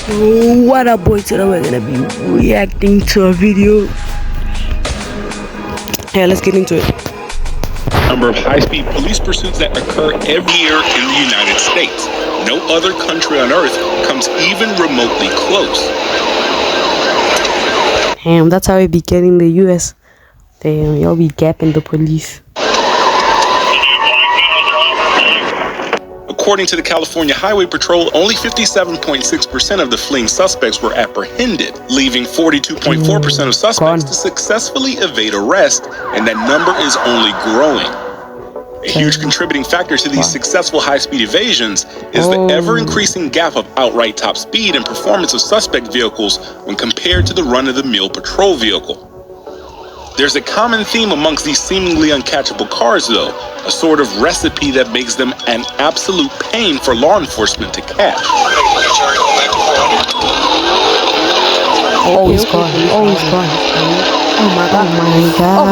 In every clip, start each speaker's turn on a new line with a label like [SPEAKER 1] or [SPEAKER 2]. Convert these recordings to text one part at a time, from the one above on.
[SPEAKER 1] What up, boys? Today we're gonna be reacting to a video. Yeah, let's get into it.
[SPEAKER 2] Number of high-speed police pursuits that occur every year in the United States. No other country on earth comes even remotely close.
[SPEAKER 1] Damn, that's how we be getting the US. Damn, y'all be gapping the police.
[SPEAKER 2] According to the California Highway Patrol, only 57.6% of the fleeing suspects were apprehended, leaving 42.4% of suspects to successfully evade arrest, and that number is only growing. A huge contributing factor to these successful high-speed evasions is the ever-increasing gap of outright top speed and performance of suspect vehicles when compared to the run-of-the-mill patrol vehicle. There's a common theme amongst these seemingly uncatchable cars, though, a sort of recipe that makes them an absolute pain for law enforcement to catch.
[SPEAKER 1] Oh, he's gone. Oh, he's gone. Oh my god. Oh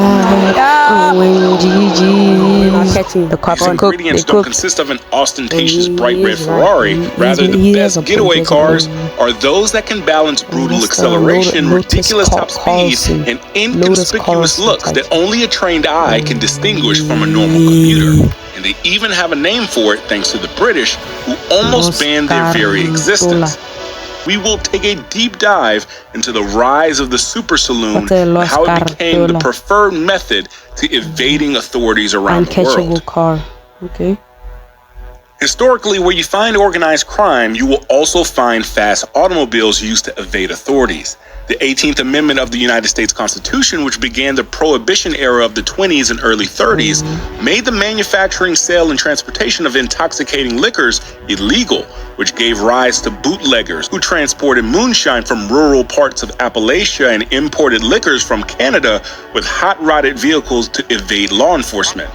[SPEAKER 1] my god. OMGG. Not catching the car.
[SPEAKER 2] These ingredients don't consist of an ostentatious bright red Ferrari. Rather, the best getaway cars are those that can balance brutal acceleration, ridiculous top speed, and inconspicuous looks that only a trained eye can distinguish from a normal commuter. And they even have a name for it thanks to the British, who almost banned their very existence. We will take a deep dive into the rise of the super saloon and how it became the preferred method to evading authorities around the world.
[SPEAKER 1] Uncatchable car. Okay.
[SPEAKER 2] Historically, where you find organized crime, you will also find fast automobiles used to evade authorities. The 18th Amendment of the United States Constitution, which began the Prohibition era of the 20s and early 30s, made the manufacturing, sale, and transportation of intoxicating liquors illegal, which gave rise to bootleggers who transported moonshine from rural parts of Appalachia and imported liquors from Canada with hot-rodded vehicles to evade law enforcement.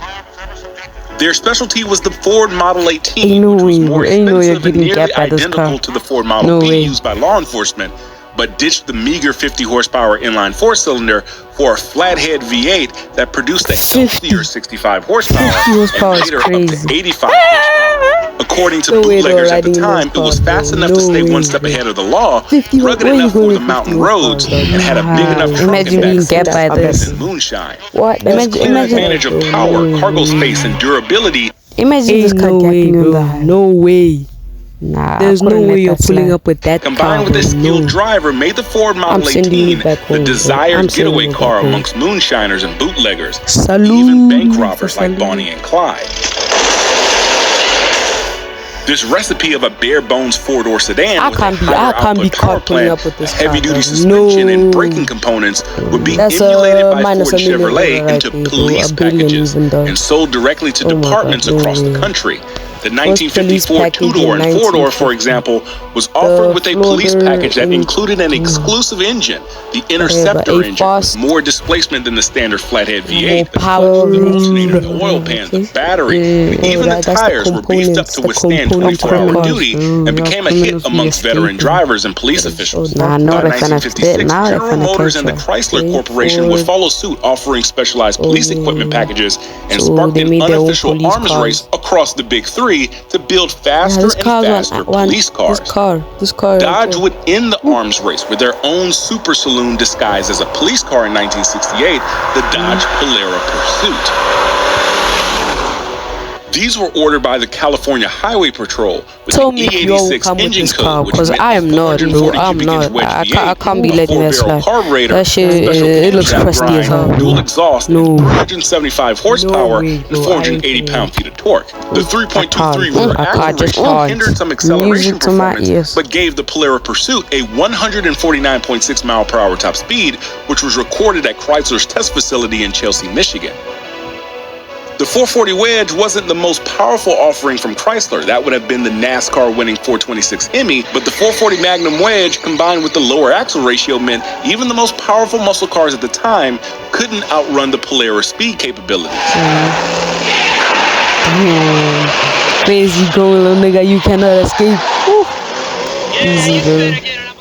[SPEAKER 2] Their specialty was the Ford Model 18, which was more expensive and nearly identical to the Ford Model B used by law enforcement, but ditched the meager 50-horsepower inline four-cylinder for a flathead V8 that produced a healthier 65 horsepower and later up to 85 horsepower. According to bootleggers at the time, it was fast enough to stay one step ahead of the law, rugged enough for the mountain roads, and had a big enough trunk and back seat than moonshine.
[SPEAKER 1] What?
[SPEAKER 2] Its clear advantage of power, cargo space, and durability.
[SPEAKER 1] Imagine this car gapping in the no way. Nah, there's no way you're pulling up with that
[SPEAKER 2] combined with a skilled driver made the Ford Model 18 the desired getaway car amongst moonshiners and bootleggers, even bank robbers like Bonnie and Clyde. This recipe of a bare-bones four-door sedan with a higher output power plant, heavy-duty suspension, and braking components would be emulated by Ford Chevrolet into police packages and sold directly to departments across the country. The 1954 two-door and four-door, for example, was offered with a police package that included an exclusive engine, the Interceptor engine, with more displacement than the standard flathead V8. The clutch, the alternator, the oil pan, the battery, and even the tires were beefed up to withstand 24-hour duty and became a hit amongst veteran drivers and police officials. By 1956, General Motors and the Chrysler Corporation would follow suit, offering specialized police equipment packages, and sparked an unofficial arms race across the Big Three to build faster and faster police cars.
[SPEAKER 1] This car.
[SPEAKER 2] Dodge would end the arms race with their own super saloon disguised as a police car in 1968, the Dodge Polara Pursuit. These were ordered by the California Highway Patrol with an E86 engine code, which meant
[SPEAKER 1] I am not, bro. I'm not. I can't be letting that slide. That shit, it looks crusty as hell.
[SPEAKER 2] Dual exhaust, 375 horsepower, and 480 pound-feet of torque. The 3.23 rear axle hindered some acceleration performance, but gave the Polara Pursuit a 149.6 mile-per-hour top speed, which was recorded at Chrysler's test facility in Chelsea, Michigan. The 440 Wedge wasn't the most powerful offering from Chrysler. That would have been the NASCAR-winning 426 Hemi, but the 440 Magnum Wedge, combined with the lower axle ratio, meant even the most powerful muscle cars at the time couldn't outrun the Polara speed capabilities.
[SPEAKER 1] Crazy going, little nigga, you cannot escape. Easy, bro.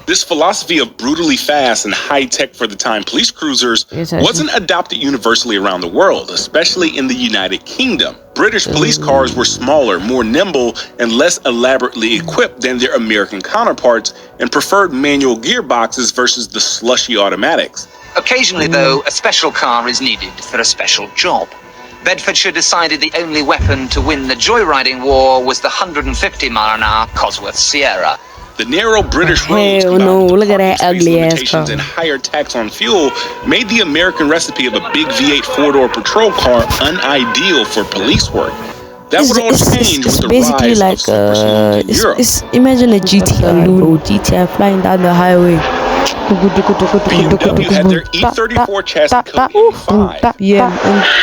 [SPEAKER 2] This philosophy of brutally fast and high-tech for the time police cruisers wasn't adopted universally around the world, especially in the United Kingdom. British police cars were smaller, more nimble, and less elaborately equipped than their American counterparts, and preferred manual gearboxes versus the slushy automatics.
[SPEAKER 3] Occasionally, though, a special car is needed for a special job. Bedfordshire decided the only weapon to win the joyriding war was the 150-mile-an-hour Cosworth Sierra.
[SPEAKER 2] The narrow British roads combined with parking space limitations and higher tax on fuel made the American recipe of a big V8 four-door patrol car unideal for police work. That would all change with the rise of supersonic in Europe.
[SPEAKER 1] Imagine a GTI, bro. GTI flying down the highway.
[SPEAKER 2] BMW had their E34 chassis code 85.
[SPEAKER 1] Yeah,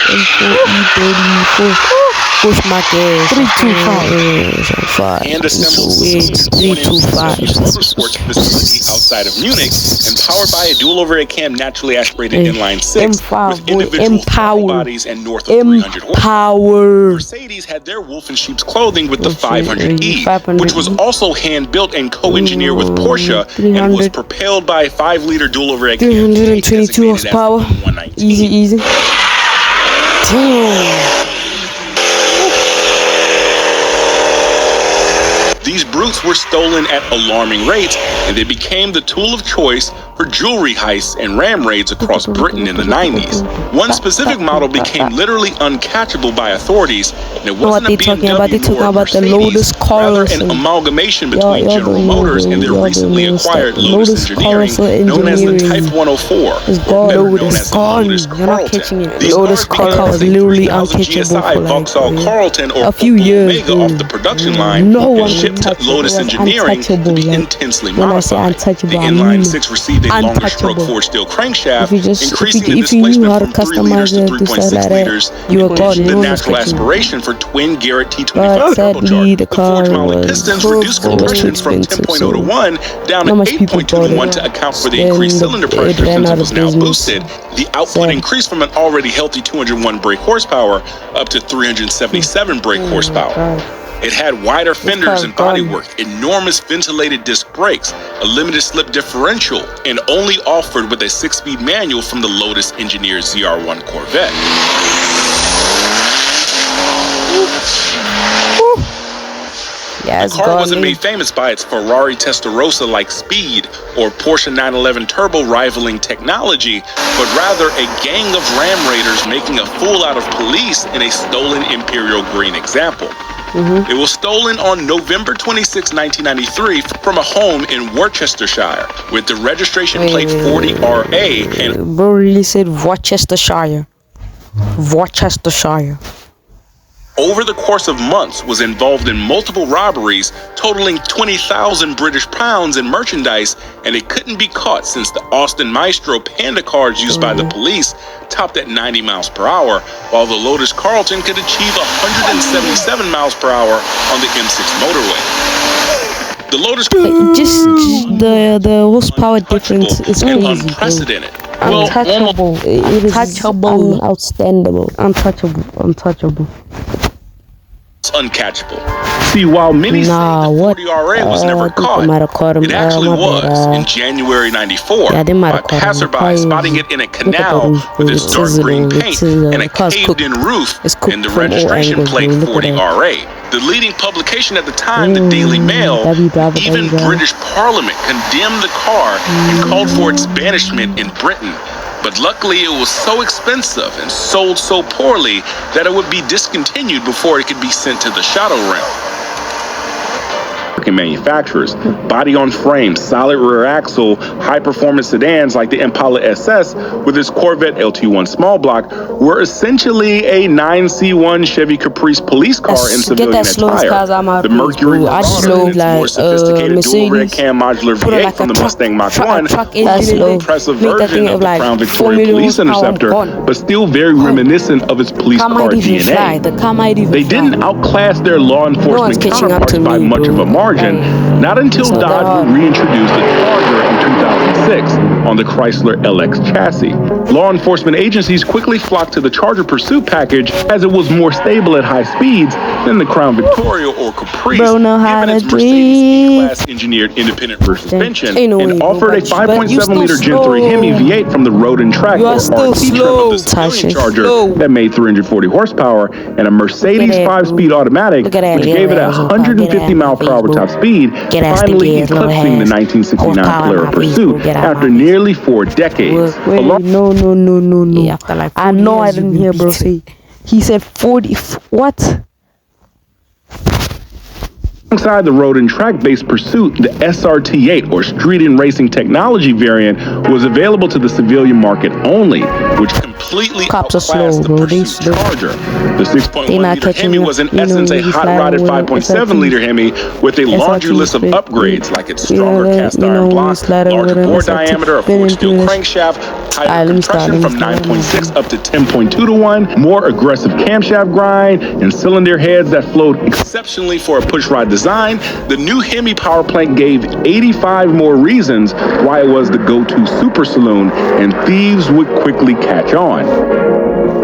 [SPEAKER 1] E34. Push my gas. 325.
[SPEAKER 2] And assembled 325 motorsports facility outside of Munich, and powered by a dual overhead cam naturally aspirated inline six with individual bodies and north of 300 horsepower. Mercedes had their wolf in sheep's clothing with the 500E, which was also hand built and co-engineered with Porsche and was propelled by a 5-liter dual overhead cam.
[SPEAKER 1] 322 horsepower. Easy. Damn.
[SPEAKER 2] These brutes were stolen at alarming rates, and they became the tool of choice for jewelry heists and ram raids across Britain in the 90s. One specific model became literally uncatchable by authorities, and it wasn't a BMW nor a Mercedes, rather an amalgamation between General Motors and their recently acquired Lotus Engineering, known as the Type 104, better known as the Lotus Carlton. These
[SPEAKER 1] Lotus Carlton was literally uncatchable for
[SPEAKER 2] Vauxhall Carlton or
[SPEAKER 1] a few years
[SPEAKER 2] Omega off the production line.
[SPEAKER 1] No one
[SPEAKER 2] shipped to Lotus Engineering to be intensely modified. The inline 6 received a longer stroke forged steel crankshaft, increasing the displacement from 3 liters to 3.6 liters, and pushing the natural aspiration for twin Garrett T25 turbocharged. The forged mounted pistons reduced compression from 10.0 to 1 down to 8.2 to 1 to account for the increased cylinder pressure since it was now boosted. The output increased from an already healthy 201 brake horsepower up to 377 brake horsepower. It had wider fenders and bodywork, enormous ventilated disc brakes, a limited slip differential, and only offered with a 6-speed manual from the Lotus engineered ZR1 Corvette.
[SPEAKER 1] Yeah,
[SPEAKER 2] the car wasn't made famous by its Ferrari Testarossa-like speed or Porsche 911 turbo rivaling technology, but rather a gang of ram raiders making a fool out of police in a stolen Imperial Green example. It was stolen on November 26, 1993 from a home in Worcestershire with the registration plate 40RA and...
[SPEAKER 1] Bro really said Worcestershire. Worcestershire.
[SPEAKER 2] Over the course of months was involved in multiple robberies totaling 20,000 British pounds in merchandise, and it couldn't be caught since the Austin Maestro Panda cars used by the police topped at 90 miles per hour, while the Lotus Carlton could achieve 177 miles per hour on the M6 motorway. The Lotus
[SPEAKER 1] just the horsepower difference is crazy,
[SPEAKER 2] unprecedented.
[SPEAKER 1] Untouchable. It is untouchable. Outstandable. Untouchable.
[SPEAKER 2] Uncatchable. See, while many say the 40RA was never caught, it actually was in January '94 by passerby spotting it in a canal with its dark green paint and a caved-in roof and the registration plate 40RA. The leading publication at the time, the Daily Mail, even British Parliament condemned the car and called for its banishment in Britain. But luckily it was so expensive and sold so poorly that it would be discontinued before it could be sent to the shadow realm. Manufacturers, body on frame, solid rear axle, high performance sedans like the Impala SS with its Corvette LT1 small block were essentially a 9C1 Chevy Caprice police car in civilian attire. The Mercury more sophisticated dual red cam modular V8 from the Mustang Mach-1 was an impressive version of the Crown Victoria Police Interceptor, but still very reminiscent of its police car DNA. They didn't outclass their law enforcement counterparts by much of a margin. Not until Dodge would reintroduce the Charger in 2006 on the Chrysler LX chassis. Law enforcement agencies quickly flocked to the Charger Pursuit package as it was more stable at high speeds than the Crown Victoria or Caprice,
[SPEAKER 1] Bro, know how
[SPEAKER 2] given its
[SPEAKER 1] to
[SPEAKER 2] Mercedes
[SPEAKER 1] drift.
[SPEAKER 2] E-Class engineered independent rear suspension,
[SPEAKER 1] Ain't no way
[SPEAKER 2] and offered a
[SPEAKER 1] nobody- but you
[SPEAKER 2] 5.7-liter
[SPEAKER 1] still
[SPEAKER 2] Gen 3 Hemi
[SPEAKER 1] slow.
[SPEAKER 2] V8 from the Road and Track
[SPEAKER 1] You
[SPEAKER 2] or
[SPEAKER 1] are still
[SPEAKER 2] RT trim
[SPEAKER 1] slow,
[SPEAKER 2] of the civilian
[SPEAKER 1] Tasha,
[SPEAKER 2] Charger
[SPEAKER 1] slow.
[SPEAKER 2] that made 340 horsepower, and a Mercedes
[SPEAKER 1] that,
[SPEAKER 2] 5-speed
[SPEAKER 1] bro.
[SPEAKER 2] automatic,
[SPEAKER 1] Look at that
[SPEAKER 2] which
[SPEAKER 1] little
[SPEAKER 2] gave it
[SPEAKER 1] ass on
[SPEAKER 2] 150
[SPEAKER 1] my
[SPEAKER 2] mile per hour
[SPEAKER 1] Facebook.
[SPEAKER 2] top speed,
[SPEAKER 1] Get ass
[SPEAKER 2] finally
[SPEAKER 1] nigga ass, little
[SPEAKER 2] eclipsing the
[SPEAKER 1] ass.
[SPEAKER 2] 1969
[SPEAKER 1] Horsepower
[SPEAKER 2] Polaris
[SPEAKER 1] on my
[SPEAKER 2] Pursuit
[SPEAKER 1] Facebook. Get out
[SPEAKER 2] after
[SPEAKER 1] my face.
[SPEAKER 2] nearly 4 decades.
[SPEAKER 1] Wait, no.
[SPEAKER 4] Yeah, after like 40
[SPEAKER 1] I know I
[SPEAKER 4] years,
[SPEAKER 1] didn't
[SPEAKER 4] you
[SPEAKER 1] hear
[SPEAKER 4] will
[SPEAKER 1] bro
[SPEAKER 4] beat
[SPEAKER 1] say. He said 40. What?
[SPEAKER 2] Alongside the Road and Track-based Pursuit, the SRT-8, or Street and Racing Technology variant, was available to the civilian market only, which completely
[SPEAKER 1] Cops are
[SPEAKER 2] outclassed
[SPEAKER 1] slow,
[SPEAKER 2] the
[SPEAKER 1] bro. They
[SPEAKER 2] Pursuit
[SPEAKER 1] slow.
[SPEAKER 2] Charger. The
[SPEAKER 1] They
[SPEAKER 2] 6.1-liter
[SPEAKER 1] not catching
[SPEAKER 2] Hemi
[SPEAKER 1] up.
[SPEAKER 2] was in
[SPEAKER 1] You know,
[SPEAKER 2] essence a
[SPEAKER 1] you be
[SPEAKER 2] hot-rodded
[SPEAKER 1] sliding with
[SPEAKER 2] 5.7-liter Hemi with a laundry
[SPEAKER 1] SRT
[SPEAKER 2] list of
[SPEAKER 1] spit.
[SPEAKER 2] upgrades like its
[SPEAKER 1] You know
[SPEAKER 2] stronger
[SPEAKER 1] that,
[SPEAKER 2] cast
[SPEAKER 1] you know,
[SPEAKER 2] iron
[SPEAKER 1] when you
[SPEAKER 2] block,
[SPEAKER 1] slide over
[SPEAKER 2] larger
[SPEAKER 1] them
[SPEAKER 2] bore
[SPEAKER 1] SRT
[SPEAKER 2] diameter, a
[SPEAKER 1] spinning
[SPEAKER 2] forged steel
[SPEAKER 1] through that
[SPEAKER 2] crankshaft, higher
[SPEAKER 1] Alright, let me start,
[SPEAKER 2] compression
[SPEAKER 1] let me
[SPEAKER 2] from
[SPEAKER 1] start.
[SPEAKER 2] 9.6 up to 10.2 to 1, more aggressive camshaft grind, and cylinder heads that flowed exceptionally for a pushrod design. The new Hemi power plant gave 85 more reasons why it was the go-to super saloon, and thieves would quickly catch on.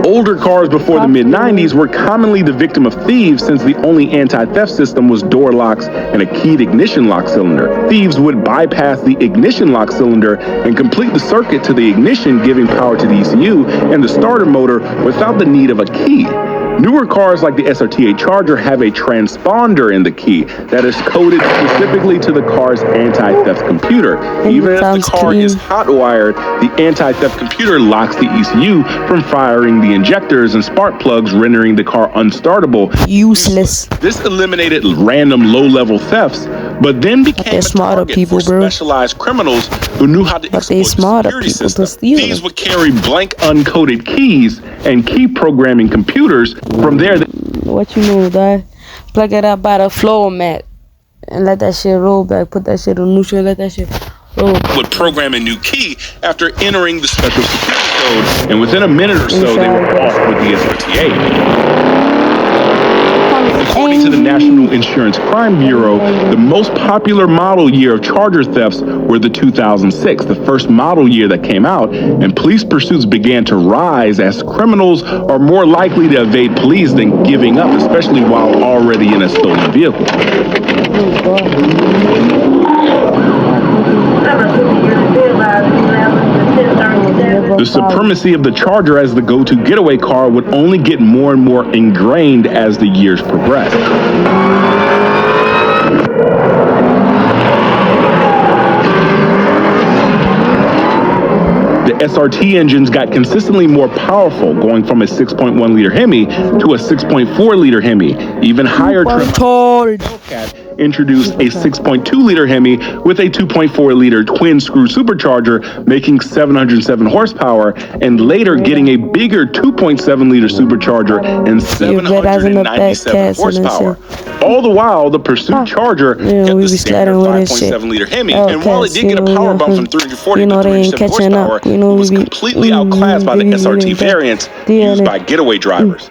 [SPEAKER 2] Older cars before the mid-90s were commonly the victim of thieves since the only anti-theft system was door locks and a keyed ignition lock cylinder. Thieves would bypass the ignition lock cylinder and complete the circuit to the ignition, giving power to the ECU and the starter motor without the need of a key. Newer cars like the SRT-8 Charger have a transponder in the key that is coded specifically to the car's anti-theft computer. Even if the car is hot-wired, the anti-theft computer locks the ECU from firing the injectors and spark plugs, rendering the car unstartable.
[SPEAKER 1] Useless.
[SPEAKER 2] This eliminated random low-level thefts, but then became a
[SPEAKER 1] smarter
[SPEAKER 2] target
[SPEAKER 1] people,
[SPEAKER 2] for
[SPEAKER 1] bro.
[SPEAKER 2] specialized criminals who knew how to
[SPEAKER 1] But they
[SPEAKER 2] exploit the
[SPEAKER 1] smarter
[SPEAKER 2] security
[SPEAKER 1] people to
[SPEAKER 2] system.
[SPEAKER 1] steal
[SPEAKER 2] Thieves
[SPEAKER 1] them.
[SPEAKER 2] would carry blank uncoded keys and key programming computers. From there,
[SPEAKER 1] What you know, dog? Plug it up by the floor mat and let that shit roll back. Put that shit on neutral and let that shit roll.
[SPEAKER 2] would program a new key after entering the special security code, and within a minute or so, they were off with the SRT-8. According to the National Insurance Crime Bureau, the most popular model year of Charger thefts were the 2006, the first model year that came out, and police pursuits began to rise as criminals are more likely to evade police than giving up, especially while already in a stolen vehicle. The supremacy of the Charger as the go-to getaway car would only get more and more ingrained as the years progressed. The SRT engines got consistently more powerful, going from a 6.1-liter Hemi to a 6.4-liter Hemi. Even higher trim Hellcat introduced a 6.2-liter Hemi with a 2.4-liter twin-screw supercharger, making 707 horsepower, and later getting a bigger 2.7-liter supercharger and 797 horsepower. All the while, the Pursuit Charger kept the standard 5.7-liter Hemi, and while it did get a power bump from 340 to 307 horsepower, it was completely outclassed by the SRT variants used by getaway drivers.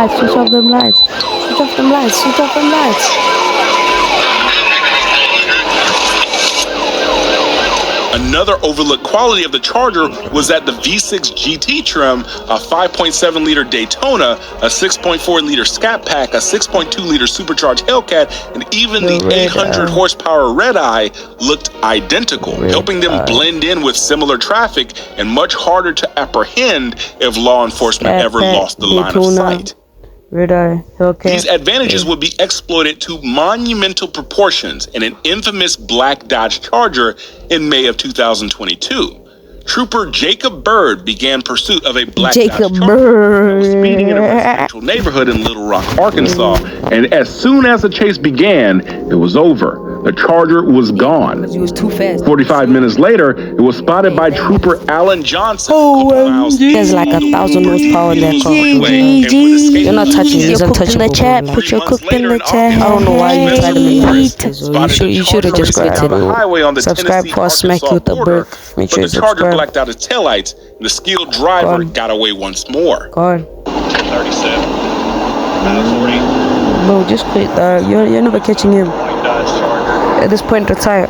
[SPEAKER 1] Switch off them lights. Switch off them lights. Switch off them lights.
[SPEAKER 2] Another overlooked quality of the Charger was that the V6 GT trim, a 5.7-liter Daytona, a 6.4-liter Scat Pack, a 6.2-liter supercharged Hellcat, and even the 800 horsepower Red Eye looked identical, helping them blend in with similar traffic and much harder to apprehend if law enforcement ever lost the line of sight. These advantages would be exploited to monumental proportions in an infamous black Dodge Charger in May of 2022. Trooper Jacob Bird began pursuit of a black Dodge Charger that was speeding in a residential neighborhood in Little Rock, Arkansas, and as soon as the chase began, it was over. The Charger was gone.
[SPEAKER 1] He was too fast.
[SPEAKER 2] 45 minutes later, it was spotted by Trooper Alan Johnson.
[SPEAKER 1] There's like 1,000 horsepower in that car. You're not touching it. It's untouchable. Put your cook in the chat. I don't know why you tried to make this. You should have just got to the subscribe before I smack you with the brick. Make sure you
[SPEAKER 2] But the Charger
[SPEAKER 1] subscribe.
[SPEAKER 2] blacked out his taillights, and the skilled driver got away once more.
[SPEAKER 1] Go on.
[SPEAKER 2] 37. 40.
[SPEAKER 1] Bro, just quit. You're never catching him. At this point, retire.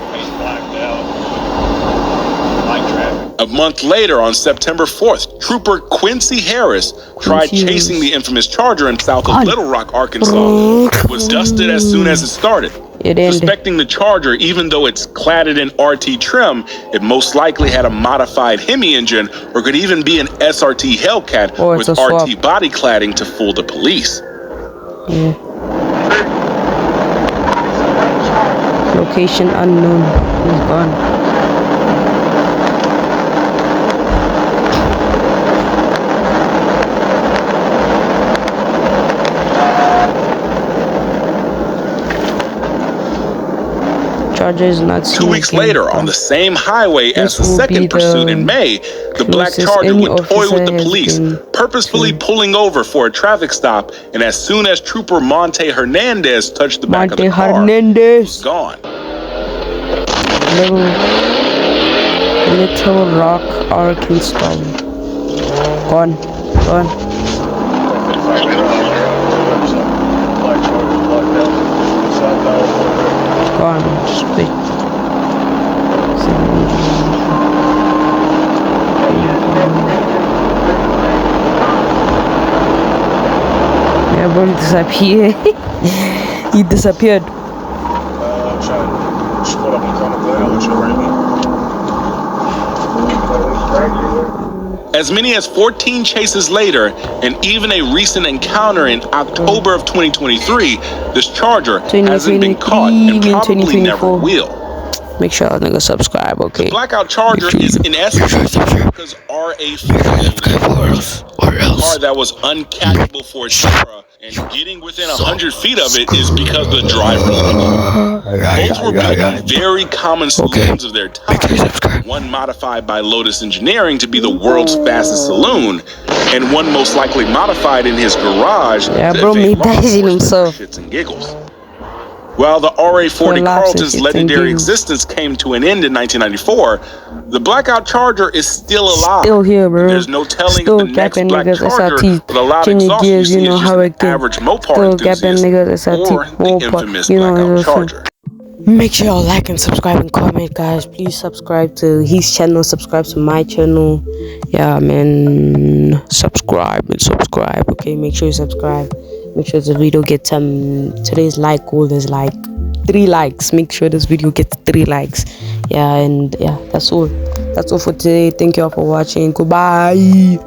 [SPEAKER 2] A month later, on September 4th, Trooper Quincy Harris tried chasing the infamous Charger in south of Little Rock, Arkansas, but was dusted as soon as it started. Suspecting the Charger, even though it's cladded in RT trim, it most likely had a modified Hemi engine or could even be an SRT Hellcat with RT body cladding to fool the police.
[SPEAKER 1] Location unknown. He's gone. Charger is not seen
[SPEAKER 2] 2 weeks later, on the same highway as the second pursuit in May, the black Charger would toy with the police, purposefully pulling over for a traffic stop, and as soon as Trooper Monte Hernandez touched the back of the car, it was gone.
[SPEAKER 1] Little Rock, Arkansas. Gone. Just wait. Yeah, bro, he disappeared. He disappeared.
[SPEAKER 2] As many as 14 chases later, and even a recent encounter in October of 2023, this Charger hasn't been caught and probably never will.
[SPEAKER 1] Make sure y'all niggas subscribe, okay?
[SPEAKER 2] The blackout Charger is in essence America's RA-50, a car that was uncatchable for its era, and getting within 100 feet of it is because the driver. Both were built in very common saloons of their time. One modified by Lotus Engineering to be the world's fastest saloon, and one most likely modified in his garage.
[SPEAKER 1] Yeah, bro, made that in himself.
[SPEAKER 2] Shits and giggles. While the RA-40 Carlton's legendary existence came to an end in 1994, the blackout Charger is still alive.
[SPEAKER 1] Still here, bro.
[SPEAKER 2] There's no telling if the next black Charger with a loud exhaust
[SPEAKER 1] gears, you know how it goes.
[SPEAKER 2] average Mopar enthusiast or the infamous blackout Charger.
[SPEAKER 1] Make sure y'all like and subscribe and comment, guys. Please subscribe to his channel, subscribe to my channel. Yeah, man, subscribe. Okay, make sure you subscribe. Make sure the video gets today's like goal is like 3 likes. Make sure this video gets 3 likes. Yeah, and yeah, that's all for today. Thank you all for watching. Goodbye.